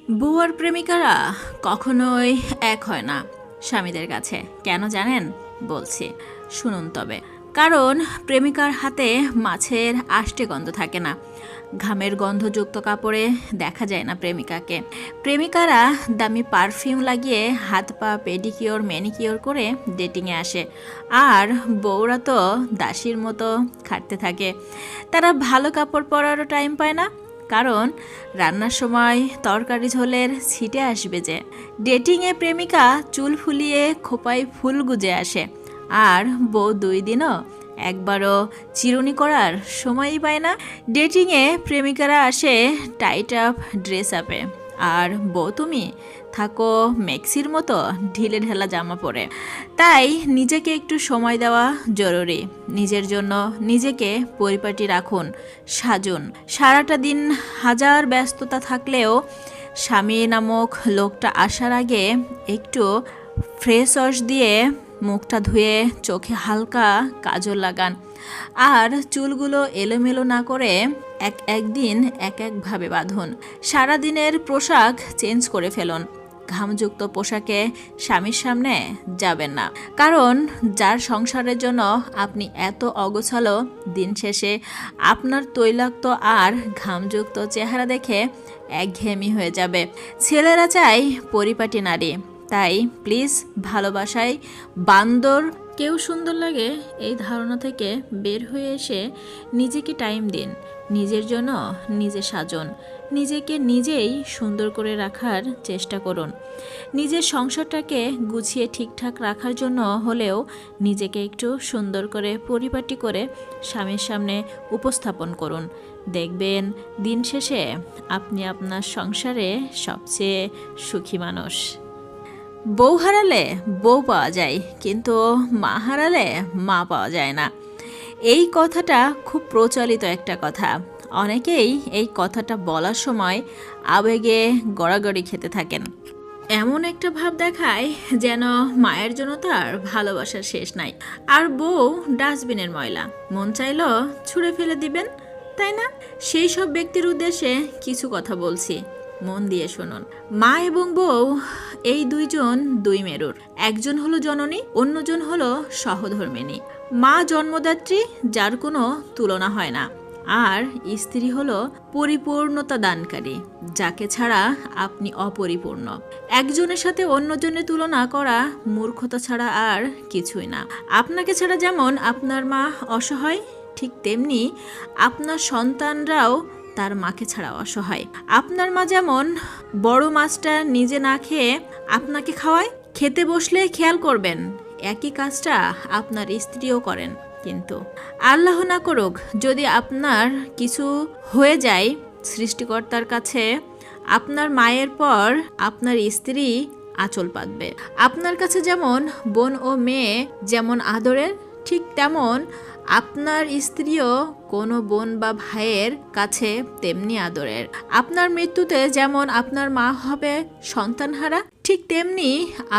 বউ আর প্রেমিকারা কখনোই এক হয় না স্বামীদের কাছে। কেন জানেন? বলছি, শুনুন তবে। কারণ প্রেমিকার হাতে মাছের আষ্টে গন্ধ থাকে না, ঘামের গন্ধযুক্ত কাপড়ে দেখা যায় না প্রেমিকাকে। প্রেমিকারা দামি পারফিউম লাগিয়ে হাত পা পেডিকিওর ম্যানিকিওর করে ডেটিংয়ে আসে, আর বউরা তো দাসীর মতো খাটতে থাকে। তারা ভালো কাপড় পরারও টাইম পায় না, কারণ রান্নার সময় তরকারি ঝোলের ছিটে আসবে যে। ডেটিংয়ে প্রেমিকা চুল ফুলিয়ে খোপায় ফুল গুজে আসে, আর বউ 2 দিনও একবারও চিরুনি করার সময়ই পায় না। ডেটিংয়ে প্রেমিকারা আসে টাইট আপ ড্রেস আপে, আর বউ তুমি থাকো মেক্সির মতো ঢিলে ঢালা জামা পরে। তাই নিজেকে একটু সময় দেওয়া জরুরি। নিজের জন্য নিজেকে পরিপাটি রাখুন, সাজুন। সারাটা দিন হাজার ব্যস্ততা থাকলেও স্বামী নামক লোকটা আসার আগে একটু ফ্রেশ ওয়াশ দিয়ে মুখটা ধুয়ে চোখে হালকা কাজল লাগান, আর চুলগুলো এলোমেলো না করে একদিন একভাবে বাঁধুন। সারাদিনের পোশাক চেঞ্জ করে ফেলুন। ঘামযুক্ত পোশাকে স্বামীর সামনে যাবেন না, কারণ যার সংসারের জন্য আপনি এত অগোছালো, দিন শেষে আপনার তৈলাক্ত আর ঘামযুক্ত চেহারা দেখে একঘেয়েমি হয়ে যাবে। ছেলেরা চায় পরিপাটি নারী। তাই প্লিজ ভালোবাসায় বান্দর কেউ সুন্দর লাগে এই ধারণা থেকে বের হয়ে এসে নিজেকে টাইম দিন। নিজের জন্য নিজে সাজুন। নিজেকে নিজেই সুন্দর করে রাখার চেষ্টা করুন। নিজের সংসারটাকে গুছিয়ে ঠিকঠাক রাখার জন্য হলেও নিজেকে একটু সুন্দর করে পরিপাটি করে স্বামীর সামনে উপস্থাপন করুন। দেখবেন দিন শেষে আপনি আপনার সংসারে সবচেয়ে সুখী মানুষ। বউ হারালে বউ পাওয়া যায়, কিন্তু মা হারালে মা পাওয়া যায় না। এই কথাটা খুব প্রচলিত একটা কথা। অনেকেই এই কথাটা বলার সময় আবেগে গড়াগড়ি খেতে থাকেন। এমন একটা ভাব দেখায় যেন মায়ের জন্য তার ভালোবাসার শেষ নাই, আর বউ ডাস্টবিনের ময়লা, মন চাইলো ছুঁড়ে ফেলে দিবেন, তাই না? সেই সব ব্যক্তির উদ্দেশ্যে কিছু কথা বলছি, মন দিয়ে শুনুন। মা এবং বউ এই দুইজন দুই মেরুর। একজন হলো জননী, অন্যজন হলো সহধর্মিণী। মা জন্মদাত্রী, যার কোনো তুলনা হয় না, আর স্ত্রী হলো পরিপূর্ণতা দানকারী, যাকে ছাড়া আপনি অপরিপূর্ণ। একজনের সাথে অন্যজনের তুলনা করা মূর্খতা ছাড়া আর কিছুই না। আপনাকে ছাড়া যেমন আপনার মা অসহায়, ঠিক তেমনি আপনার সন্তানরাও তার মাকে ছাড়া অসহায়। আপনার মা যেমন বড় মাছটা নিজে না খেয়ে আপনাকে খাওয়ায়, খেতে বসলে খেয়াল করবেন একই কাজটা আপনার স্ত্রীও করেন। কিন্তু আল্লাহ না করুক যদি আপনার কিছু হয়ে যায়, সৃষ্টিকর্তার কাছে আপনার মায়ের পর আপনার স্ত্রী আঁচল পাতবে। আপনার কাছে যেমন বোন ও মেয়ে যেমন আদরের, ঠিক তেমন আপনার স্ত্রীও কোনো বোন বা ভাইয়ের কাছে তেমনি আদরের। আপনার মৃত্যুতে যেমন আপনার মা হবে সন্তানহারা, ঠিক তেমনি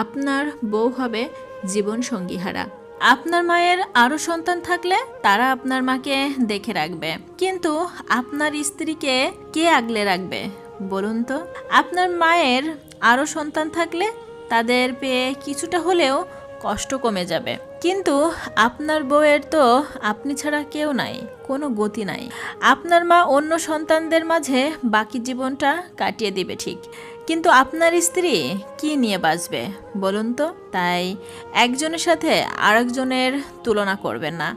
আপনার বউ হবে জীবন সঙ্গীহারা। আপনার মায়ের আরো সন্তান থাকলে তারা আপনার মাকে দেখে রাখবে, কিন্তু আপনার স্ত্রীকে কে আগলে রাখবে বলুন তো? আপনার মায়ের আরো সন্তান থাকলে তাদের পেয়ে কিছুটা হলেও কষ্ট কমে যাবে, কিন্তু আপনার বউয়ের তো আপনি ছাড়া কেউ নাই, কোনো গতি নাই। আপনার মা অন্য সন্তানদের মাঝে বাকি জীবনটা কাটিয়ে দিবে ঠিক, কিন্তু আপনার স্ত্রী কি নিয়ে বাঁচবে বলুন তো? তাই একজনের সাথে আরেকজনের তুলনা করবেন না।